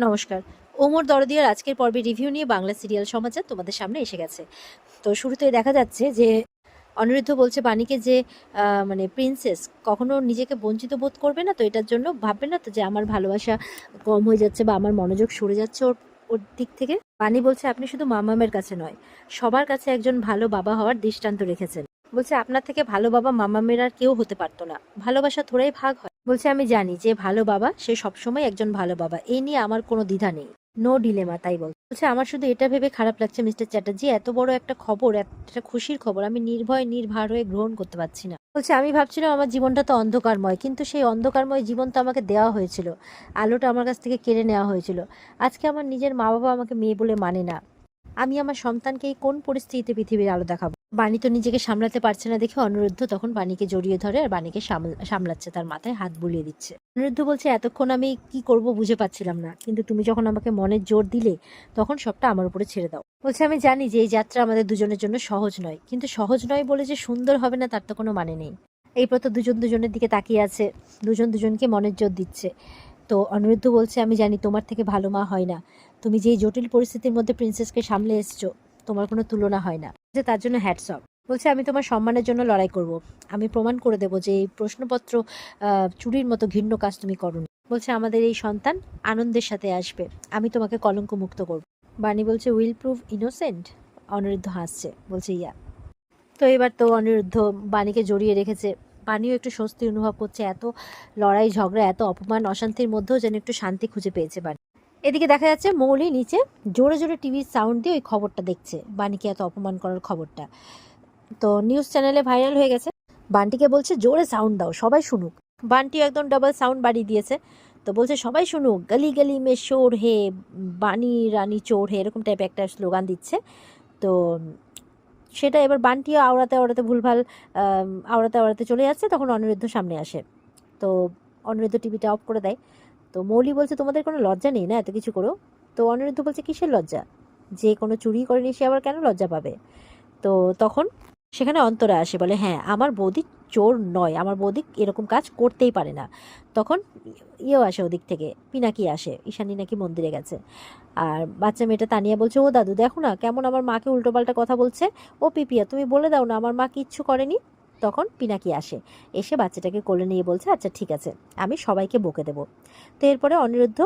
নমস্কার। ওমর দরদিয়ার আজকের পর্বে রিভিউ নিয়ে বাংলা সিরিয়াল সমাচার তোমাদের সামনে এসে গেছে। তো শুরুতেই দেখা যাচ্ছে যে অনিরুদ্ধ বলছে বাণীকে যে মানে প্রিন্সেস কখনো নিজেকে বঞ্চিত বোধ করবে না তো, এটার জন্য ভাববে না তো যে আমার ভালোবাসা কম হয়ে যাচ্ছে বা আমার মনোযোগ সরে যাচ্ছে ওর ওর দিক থেকে। বাণী বলছে আপনি শুধু মামামের কাছে নয়, সবার কাছে একজন ভালো বাবা হওয়ার দৃষ্টান্ত রেখেছেন। বলছে আপনার থেকে ভালো বাবা মামামের আর কেউ হতে পারতো না। ভালোবাসা থোড়াই ভাগ হয়। বলছে আমি জানি যে ভালো বাবা সে সবসময় একজন ভালো বাবা, এই নিয়ে আমার কোনো দ্বিধা নেই, নো ডিলেমা। তাই বলছে আমার শুধু এটা ভেবে খারাপ লাগছে মিস্টার চ্যাটার্জি, এত বড় একটা খবর, একটা খুশির খবর আমি নির্ভয় নির্ভার হয়ে গ্রহণ করতে পারছি না। বলছে আমি ভাবছিলাম আমার জীবনটা তো অন্ধকারময়, কিন্তু সেই অন্ধকারময় জীবন তো আমাকে দেওয়া হয়েছিল, আলোটা আমার কাছ থেকে কেড়ে নেওয়া হয়েছিল। আজকে আমার নিজের মা বাবা আমাকে মেয়ে বলে মানে না। আমি আমার সন্তানকে এই কোন পরিস্থিতিতে পৃথিবীর আলো দেখাবো? বাণী তো নিজেকে সামলাতে পারছে না দেখে অনিরুদ্ধ তখন বাণীকে জড়িয়ে ধরে আর বাণীকে সামলাচ্ছে, তার মাথায় হাত বুলিয়ে দিচ্ছে। অনিরুদ্ধ বলছে এতক্ষণ আমি কি করব বুঝে পাচ্ছিলাম না, কিন্তু তুমি যখন আমাকে মনের জোর দিলে তখন সবটা আমার উপরে ছেড়ে দাও। বলছে আমি জানি যে এই যাত্রা আমাদের দুজনের জন্য সহজ নয়, কিন্তু সহজ নয় বলে যে সুন্দর হবে না তার তো কোনো মানে নেই। এই তো দুজন দুজনের দিকে তাকিয়ে আছে, দুজন দুজনকে মনের জোর দিচ্ছে। তো অনিরুদ্ধ বলছে আমি জানি তোমার থেকে ভালো মা হয় না, তুমি যে জটিল পরিস্থিতির মধ্যে প্রিন্সেসকে সামলে এসছো তোমার কোনো তুলনা হয় না, যে তার জন্য হ্যাটস অফ। বলছে আমি তোমার সম্মানের জন্য লড়াই করব, আমি প্রমাণ করে দেবো যে এই প্রশ্নপত্র চুরির মতো ঘৃণ্য কাজ তুমি করোনি। বলছে আমাদের এই সন্তান আনন্দের সাথে আসবে, আমি তোমাকে কলঙ্ক মুক্ত করব। বাণী বলছে উইল প্রুভ ইনোসেন্ট। অনিরুদ্ধ হাসছে, বলছে ইয়া। তো এবার তো অনিরুদ্ধ বাণীকে জড়িয়ে রেখেছে। বাণীও একটু স্বস্তি অনুভব করছে, এত লড়াই ঝগড়া এত অপমান অশান্তির মধ্যেও যেন একটু শান্তি খুঁজে পেয়েছে বাণী। এদিকে দেখা যাচ্ছে মৌলি নিচে জোরে জোরে টিভির সাউন্ড দিয়ে ওই খবরটা দেখছে, বাণীকে এত অপমান করার খবরটা। তো নিউজ চ্যানেলে ভাইরাল হয়ে গেছে। বান্টিকে বলছে জোরে সাউন্ড দাও সবাই শুনুক। বান্টি একদম ডাবল সাউন্ড বাড়িয়ে দিয়েছে। তো বলছে সবাই শুনুক, গলি গলি মে শোর হে, বাণী রানী চোর হে, এরকম টাইপের একটা স্লোগান দিচ্ছে। তো সেটা এবার বান্টিও আওড়াতে আওড়াতে ভুলভাল আওড়াতে আওড়াতে চলে যাচ্ছে, তখন অনিরুদ্ধ সামনে আসে। তো অনিরুদ্ধ টিভিটা অফ করে দেয়। তো মৌলি বলছে তোমাদের কোনো লজ্জা নেই না এত কিছু করো? তো অনিরুদ্ধ বলছে কিসের লজ্জা, যে কোনো চুরি করেনি সে আবার কেন লজ্জা পাবে? তো তখন সেখানে অন্তরা আসে, বলে হ্যাঁ আমার বৌদি চোর নয়, আমার বৌদি এরকম কাজ করতেই পারে না। তখন ইয়েও আসে ওদিক থেকে, পিনাকি আসে, ঈশানী নাকি মন্দিরে গেছে। আর বাচ্চা মেয়েটা তানিয়া বলছে ও দাদু দেখো না কেমন আমার মাকে উল্টোপাল্টা কথা বলছে, ও পিপিয়া তুমি বলে দাও না আমার মা কিচ্ছু করেনি। তখন পিনাকি আসে, এসে বাচ্চাটাকে কোলে নিয়ে বলছে আচ্ছা ঠিক আছে আমি সবাইকে বকে দেবো। তো এরপরে অনিরুদ্ধ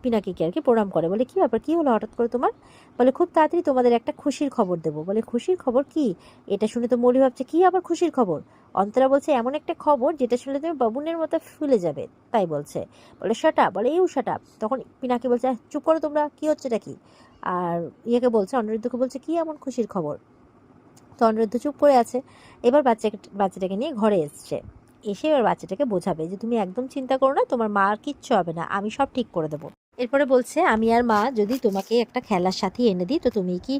পিনাকিকে আর কি প্রণাম করে, বলে কি ব্যাপার, কি হলো হঠাৎ করে তোমার? বলে খুব তাড়াতাড়ি তোমাদের একটা খুশির খবর দেবো। বলে খুশির খবর কি? এটা শুনে তো মৌলি ভাবছে কি আবার খুশির খবর। অন্তরা বলছে এমন একটা খবর যেটা শুনলে তুমি বাবুনের মতো ফুলে যাবে, তাই বলছে। বলে শাট আপ, বলে ইউ শাট আপ। তখন পিনাকি বলছে চুপ করো তোমরা, কি হচ্ছে এটা কি? আর ইয়েকে বলছে অনিরুদ্ধকে বলছে কি এমন খুশির খবর? তো অনিরুদ্ধ চুপ করে আছে। এবার বাচ্চাটাকে নিয়ে ঘরে এসছে, এসে এবার বাচ্চাটাকে বোঝাবে যে তুমি একদম চিন্তা করো না, তোমার মা আর কিচ্ছু হবে না, আমি সব ঠিক করে দেবো। এরপরে বলছে আমি আর মা যদি তোমাকে একটা খেলার সাথী এনে দিই তো তুমি কি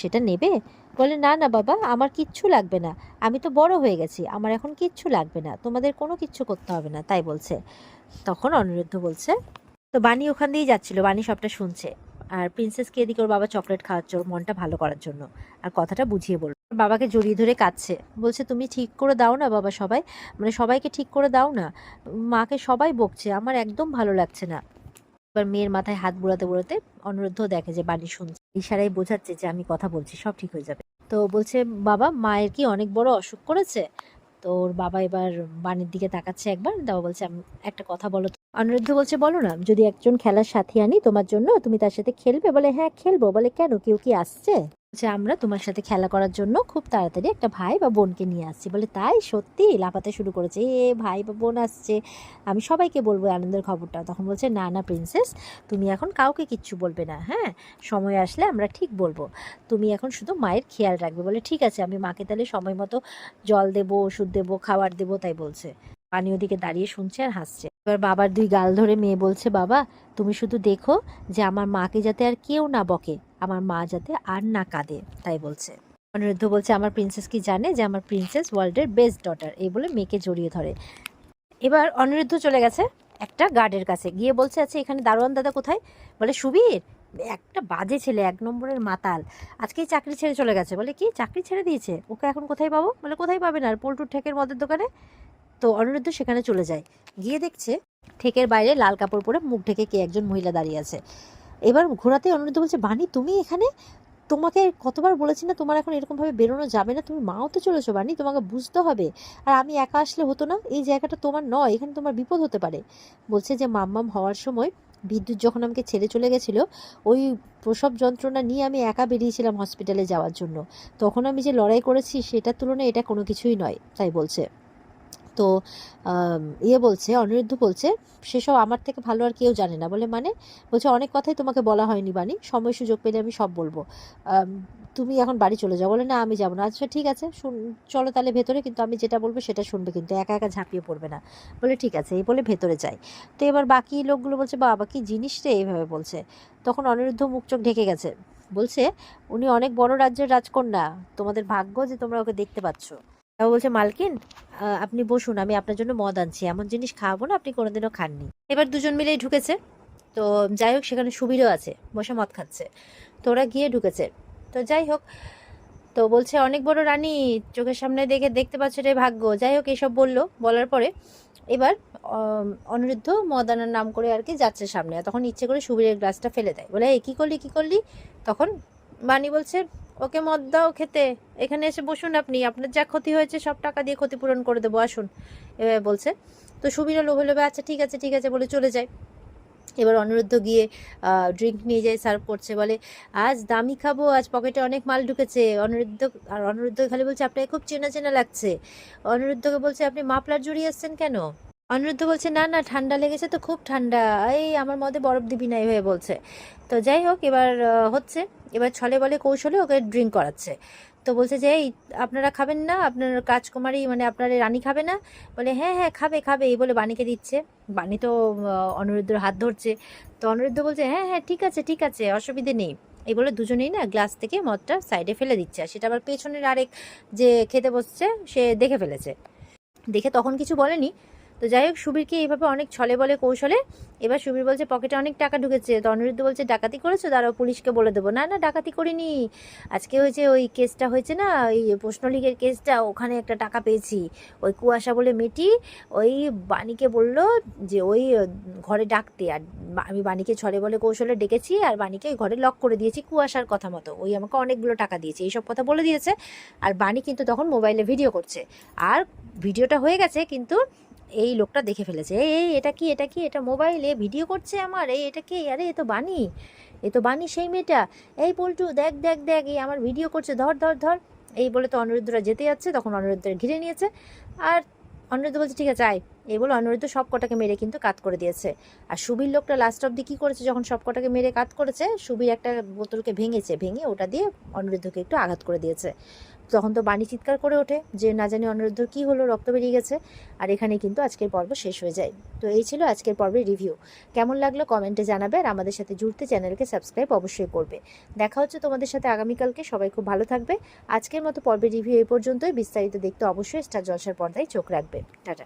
সেটা নেবে? বলে না না বাবা আমার কিচ্ছু লাগবে না, আমি তো বড় হয়ে গেছি, আমার এখন কিচ্ছু লাগবে না, তোমাদের কোনো কিচ্ছু করতে হবে না, তাই বলছে। তখন অনিরুদ্ধ বলছে, তো বানি ওখান দিয়েই যাচ্ছিল, বানি সবটা শুনছে। আর প্রিন্সেসকে এদিকে ওর বাবা চকলেট খাওয়াচ্ছে ওর মনটা ভালো করার জন্য, আর কথাটা বুঝিয়ে বলল। বাবাকে জড়িয়ে ধরে কাঁদছে, বলছে তুমি ঠিক করে দাও না বাবা, সবাই মানে সবাইকে ঠিক করে দাও না, মাকে সবাই বকছে, আমার একদম ভালো লাগছে না। এবার মেয়ের মাথায় হাত বুলাতে বুলাতে অনিরুদ্ধ দেখে যে বাণী শুনছে, ইশারায় বোঝাচ্ছে যে আমি কথা বলছি সব ঠিক হয়ে যাবে। তো বলছে বাবা মায়ের কি অনেক বড় অসুখ করেছে? তো ওর বাবা এবার বাণীর দিকে তাকাচ্ছে একবার, বাবা বলছে আমি একটা কথা বলো তো। অনিরুদ্ধ বলছে বলো না, যদি একজন খেলার সাথী আনি তোমার জন্য তুমি তার সাথে খেলবে? বলে হ্যাঁ খেলবো। বলে কেন, কেউ কি আসছে? বলছে আমরা তোমার সাথে খেলা করার জন্য খুব তাড়াতাড়ি একটা ভাই বা বোনকে নিয়ে আসছি। বলে তাই? সত্যি? লাফাতে শুরু করেছে, এ ভাই বা বোন আসছে, আমি সবাইকে বলবো আনন্দের খবরটা। তখন বলছে না না প্রিন্সেস, তুমি এখন কাউকে কিচ্ছু বলবে না, হ্যাঁ সময় আসলে আমরা ঠিক বলবো, তুমি এখন শুধু মায়ের খেয়াল রাখবে। বলে ঠিক আছে, আমি মাকে তাহলে সময় মতো জল দেবো, ওষুধ দেবো, খাবার দেবো, তাই বলছে। পানি ওদিকে দাঁড়িয়ে শুনছে আর হাসছে। এবার বাবার দুই গাল ধরে মেয়ে বলছে বাবা তুমি শুধু দেখো যে আমার মাকে যাতে আর কেউ না বকে, আমার মা যাতে আর না কাঁদে, তাই বলছে। অনিরুদ্ধ বলছে আমার প্রিন্সেস কি জানে যে আমার প্রিন্সেস ওয়ার্ল্ডের বেস্ট ডটার, এই বলে মেয়েকে জড়িয়ে ধরে। এবার অনিরুদ্ধ চলে গেছে একটা গার্ডের কাছে, গিয়ে বলছে আচ্ছা এখানে দারোয়ান দাদা কোথায়? বলে সুবীর, একটা বাজে ছেলে, এক নম্বরের মাতাল, আজকেই চাকরি ছেড়ে চলে গেছে। বলে কি চাকরি ছেড়ে দিয়েছে? ওকে এখন কোথায় পাবো? বলে কোথায় পাবে না, আর পল্টুর ঠেকের মদের দোকানে। তো অনিরুদ্ধ সেখানে চলে যায়, গিয়ে দেখছে ঠেকের বাইরে লাল কাপড় পরে মুখ ঢেকে কে একজন মহিলা দাঁড়িয়ে আছে। এবার ঘোরাতে অনিরুদ্ধ বলছে, বানি তুমি এখানে? তোমাকে কতবার বলেছি না তোমার এখন এরকমভাবে বেরোনো যাবে না, তুমি মাও তো চলেছো বানি, তোমাকে বুঝতে হবে। আর আমি একা আসলে হতো না, এই জায়গাটা তোমার নয়, এখানে তোমার বিপদ হতে পারে। বলছে যে মাম্মাম হওয়ার সময় বিদ্যুৎ যখন আমাকে ছেড়ে চলে গেছিল, ওই প্রসব যন্ত্রণা নিয়ে আমি একা বেরিয়েছিলাম হসপিটালে যাওয়ার জন্য, তখন আমি যে লড়াই করেছি সেটার তুলনায় এটা কোনো কিছুই নয়, তাই বলছে। তো বলছে অনিরুদ্ধ বলছে, সেসব আমার থেকে ভালো আর কেউ জানে না বলে, মানে বলছে অনেক কথাই তোমাকে বলা হয়নি বানি, সময় সুযোগ পেলে আমি সব বলবো। তুমি এখন বাড়ি চলে যাও। বলে না আমি যাবো না। আচ্ছা ঠিক আছে, চলো তাহলে ভেতরে, কিন্তু আমি যেটা বলবো সেটা শুনবে, কিন্তু একা একা ঝাঁপিয়ে পড়বে না। বলে ঠিক আছে, এই বলে ভেতরে যায়। তো এবার বাকি লোকগুলো বলছে, বাবা কি জিনিস রে, এইভাবে বলছে। তখন অনিরুদ্ধ মুখ চোখ ঢেকে গেছে, বলছে উনি অনেক বড় রাজ্যের রাজকন্যা, তোমাদের ভাগ্য যে তোমরা ওকে দেখতে পাচ্ছ। ও বলছে, মালকিন আপনি বসুন, আমি আপনার জন্য মদ আনছি, এমন জিনিস খাওয়াবো না আপনি কোনোদিনও খাননি। এবার দুজন মিলেই ঢুকেছে। তো যাই হোক, সেখানে সুবীরও আছে, বসে মদ খাচ্ছে। তো ওরা গিয়ে ঢুকেছে। তো যাই হোক, তো বলছে অনেক বড় রানী, চোখের সামনে দেখতে পাচ্ছে রে ভাগ্য। যাই হোক, এসব বলার পরে এবার অনিরুদ্ধ মদ আনার নাম করে আর কি যাচ্ছে সামনে, তখন ইচ্ছে করে সুবীরের গ্লাসটা ফেলে দেয়। বলে, এই কী করলি? তখন বানি বলছে, ওকে মদ দাও খেতে, এখানে এসে বসুন, আপনার যা ক্ষতি হয়েছে সব টাকা দিয়ে ক্ষতিপূরণ করে দেবো, আসুন, এভাবে বলছে। তো সুবীরও লোভে লোভে আচ্ছা ঠিক আছে বলে চলে যায়। এবার অনিরুদ্ধ গিয়ে ড্রিঙ্ক নিয়ে যায়, সার্ভ করছে, বলে আজ দামি খাবো, আজ পকেটে অনেক মাল ঢুকেছে। অনিরুদ্ধ খালি বলছে, আপনাকে খুব চেনা চেনা লাগছে। অনিরুদ্ধকে বলছে, আপনি মাফলার জড়িয়ে আসছেন কেন? অনিরুদ্ধ বলছে, না ঠান্ডা লেগেছে তো, খুব ঠান্ডা, এই আমার মধ্যে বরফ দিবি না, এইভাবে বলছে। তো যাই হোক, এবার এবার ছলে বলে কৌশলে ওকে ড্রিঙ্ক করাচ্ছে। তো বলছে যে, এই আপনারা খাবেন না, আপনার রাজকুমারী মানে আপনার রানী খাবে না? বলে, হ্যাঁ খাবে, এই বলে বাণীকে দিচ্ছে। বাণী তো অনিরুদ্ধর হাত ধরছে। তো অনিরুদ্ধ বলছে, হ্যাঁ ঠিক আছে অসুবিধে নেই, এই বলে দুজনেই না গ্লাস থেকে মদটা সাইডে ফেলে দিচ্ছে। আর সেটা আবার পেছনের আরেক যে খেতে বসছে সে দেখে ফেলেছে, দেখে তখন কিছু বলেনি। তো যাই হোক, সুবীরকে এইভাবে অনেক ছলে বলে কৌশলে। এবার সুবীর বলছে, পকেটে অনেক টাকা ঢুকেছে। তো অনিরুদ্ধ বলছে, ডাকাতি করেছো? দাঁড়াও পুলিশকে বলে দেবো। না ডাকাতি করিনি, আজকে হয়েছে ওই কেসটা হয়েছে না, ওই প্রশ্নলীগের কেসটা, ওখানে একটা টাকা পেয়েছি। ওই কুয়াশা বলে মেয়েটি ওই বাণীকে বললো যে ওই ঘরে ডাকতে, আর আমি বাণীকে ছলে বলে কৌশলে ডেকেছি, আর বাণীকে ওই ঘরে লক করে দিয়েছি কুয়াশার কথা মতো, ওই আমাকে অনেকগুলো টাকা দিয়েছে, এইসব কথা বলে দিয়েছে। আর বাণী কিন্তু তখন মোবাইলে ভিডিও করছে, আর ভিডিওটা হয়ে গেছে, কিন্তু এই লোকটা দেখে ফেলেছে, এই এটা কি এটা মোবাইলে ভিডিও করছে আমার, এটা কি, আরে এ তো বানি সেই মেয়েটা, এই পল্টু দেখ এই আমার ভিডিও করছে, ধর। এই বলে তো অনিরুদ্ধরা যেতে যাচ্ছে, তখন অনিরুদ্ধরা ঘিরে নিয়েছে। আর অনিরুদ্ধ বলছে, ঠিক আছে আয়, এই বলে অনিরুদ্ধ সব কটাকে মেরে কিন্তু কাত করে দিয়েছে। আর সুবীর লোকটা লাস্ট অব্দি কী করেছে, যখন সব কটাকে মেরে কাত করেছে, সুবীর একটা বোতলকে ভেঙে ওটা দিয়ে অনিরুদ্ধকে একটু আঘাত করে দিয়েছে। তখন তো বাণী চিৎকার করে ওঠে যে না জানি অনিরুদ্ধর কী হলো, রক্ত বেরিয়ে গেছে। আর এখানে কিন্তু আজকের পর্ব শেষ হয়ে যায়। তো এই ছিল আজকের পর্বের রিভিউ। কেমন লাগলো কমেন্টে জানাবে, আর আমাদের সাথে জুড়তে চ্যানেলকে সাবস্ক্রাইব অবশ্যই করবে। দেখা হচ্ছে তোমাদের সাথে আগামীকালকে। সবাই খুব ভালো থাকবে। আজকের মতো পর্বের রিভিউ এই পর্যন্তই। বিস্তারিত দেখতে অবশ্যই স্টার জলসার পর্দায় চোখ রাখবে। টাটা।